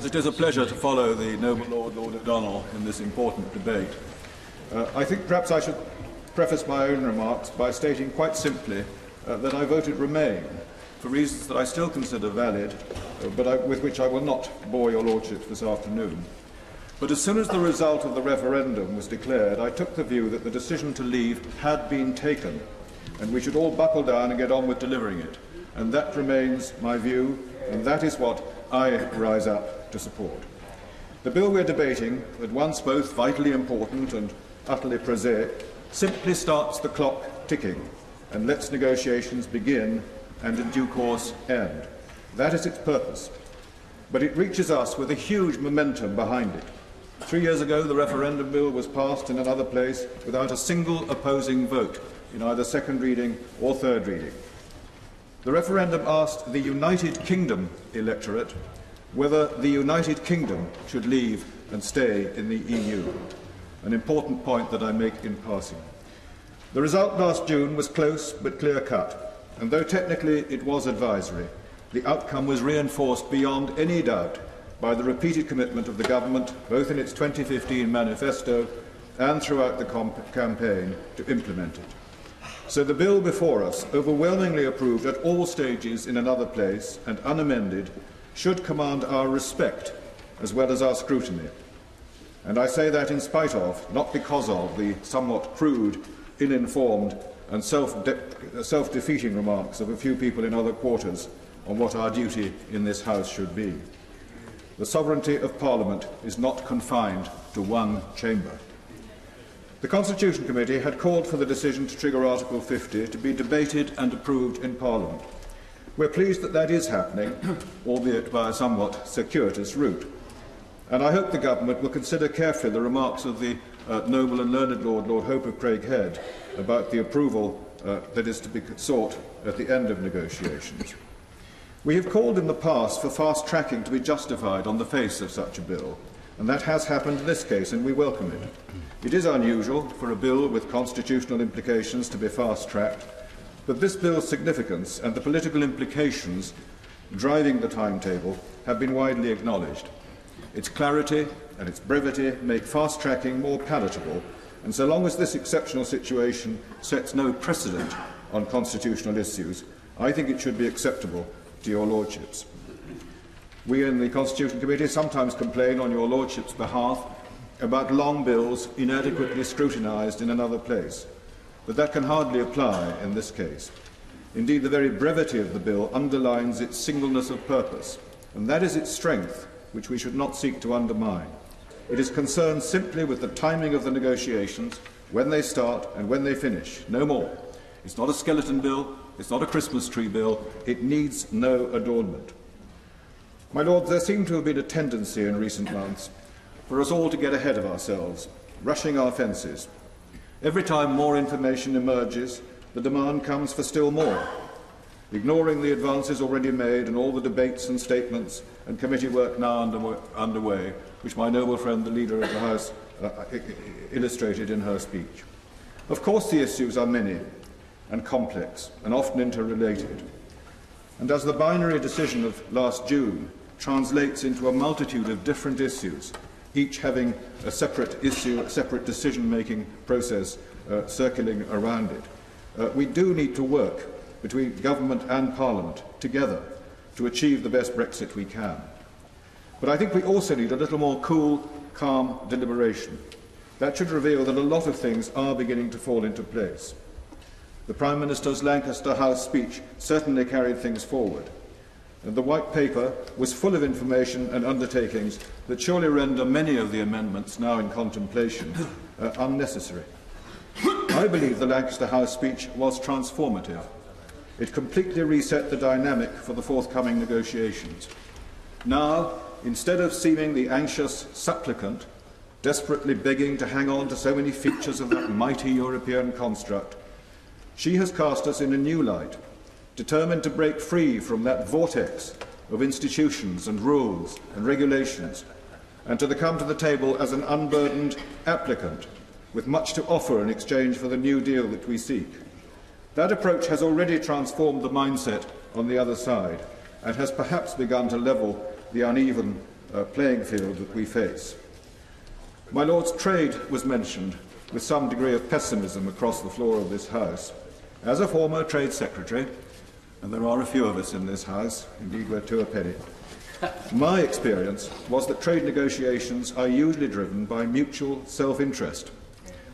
Friends, it is a pleasure to follow the noble Lord O'Donnell in this important debate. I think perhaps I should preface my own remarks by stating quite simply that I voted Remain for reasons that I still consider valid, but with which I will not bore your lordships this afternoon. But as soon as the result of the referendum was declared, I took the view that the decision to leave had been taken, and we should all buckle down and get on with delivering it. And that remains my view, and that is what I rise up to support. The bill we're debating, at once both vitally important and utterly prosaic, simply starts the clock ticking and lets negotiations begin and in due course end. That is its purpose. But it reaches us with a huge momentum behind it. 3 years ago, the referendum bill was passed in another place without a single opposing vote in either second reading or third reading. The referendum asked the United Kingdom electorate whether the United Kingdom should leave and stay in the EU, an important point that I make in passing. The result last June was close but clear-cut, and though technically it was advisory, the outcome was reinforced beyond any doubt by the repeated commitment of the government, both in its 2015 manifesto and throughout the campaign, to implement it. So the bill before us, overwhelmingly approved at all stages in another place and unamended, should command our respect as well as our scrutiny. And I say that in spite of, not because of, the somewhat crude, ill-informed and self-defeating remarks of a few people in other quarters on what our duty in this House should be. The sovereignty of Parliament is not confined to one chamber. The Constitution Committee had called for the decision to trigger Article 50 to be debated and approved in Parliament. We're pleased that that is happening, albeit by a somewhat circuitous route. And I hope the Government will consider carefully the remarks of the noble and learned Lord Hope of Craighead about the approval that is to be sought at the end of negotiations. We have called in the past for fast-tracking to be justified on the face of such a bill, and that has happened in this case, and we welcome it. It is unusual for a bill with constitutional implications to be fast-tracked, but this bill's significance and the political implications driving the timetable have been widely acknowledged. Its clarity and its brevity make fast-tracking more palatable, and so long as this exceptional situation sets no precedent on constitutional issues, I think it should be acceptable to your lordships. We in the Constitution Committee sometimes complain on your lordships' behalf about long bills inadequately scrutinised in another place, but that can hardly apply in this case. Indeed, the very brevity of the bill underlines its singleness of purpose, and that is its strength, which we should not seek to undermine. It is concerned simply with the timing of the negotiations, when they start and when they finish, no more. It's not a skeleton bill, it's not a Christmas tree bill, it needs no adornment. My Lords, there seemed to have been a tendency in recent months for us all to get ahead of ourselves, rushing our fences. Every time more information emerges, the demand comes for still more, ignoring the advances already made and all the debates and statements and committee work now underway, which my noble friend, the Leader of the House, illustrated in her speech. Of course, the issues are many and complex and often interrelated. And as the binary decision of last June translates into a multitude of different issues, each having a separate issue, a separate decision-making process circling around it, we do need to work between government and Parliament together to achieve the best Brexit we can. But I think we also need a little more cool, calm deliberation. That should reveal that a lot of things are beginning to fall into place. The Prime Minister's Lancaster House speech certainly carried things forward, and the White Paper was full of information and undertakings that surely render many of the amendments now in contemplation unnecessary. I believe the Lancaster House speech was transformative. It completely reset the dynamic for the forthcoming negotiations. Now, instead of seeming the anxious supplicant, desperately begging to hang on to so many features of that mighty European construct, she has cast us in a new light, determined to break free from that vortex of institutions and rules and regulations, and to come to the table as an unburdened applicant with much to offer in exchange for the new deal that we seek. That approach has already transformed the mindset on the other side and has perhaps begun to level the uneven playing field that we face. My Lords, trade was mentioned with some degree of pessimism across the floor of this House. As a former Trade Secretary, and there are a few of us in this House, indeed we're two a penny, my experience was that trade negotiations are usually driven by mutual self-interest,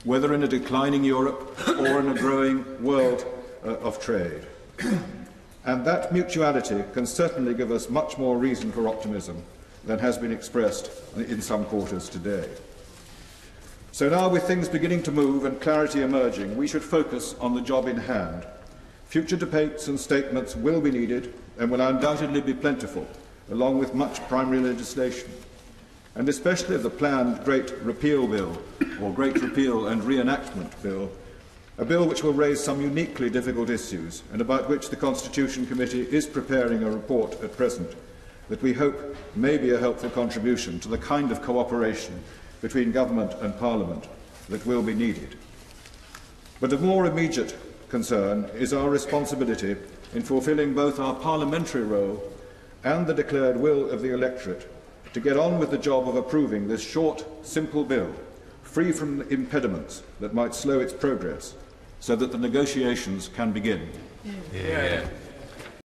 whether in a declining Europe or in a growing world of trade. And that mutuality can certainly give us much more reason for optimism than has been expressed in some quarters today. So now, with things beginning to move and clarity emerging, we should focus on the job in hand. Future debates and statements will be needed and will undoubtedly be plentiful, along with much primary legislation, and especially the planned Great Repeal Bill, or Great Repeal and Reenactment Bill, a bill which will raise some uniquely difficult issues and about which the Constitution Committee is preparing a report at present that we hope may be a helpful contribution to the kind of cooperation between government and Parliament that will be needed. But of more immediate concern is our responsibility in fulfilling both our parliamentary role and the declared will of the electorate to get on with the job of approving this short, simple bill, free from impediments that might slow its progress, so that the negotiations can begin. Yeah.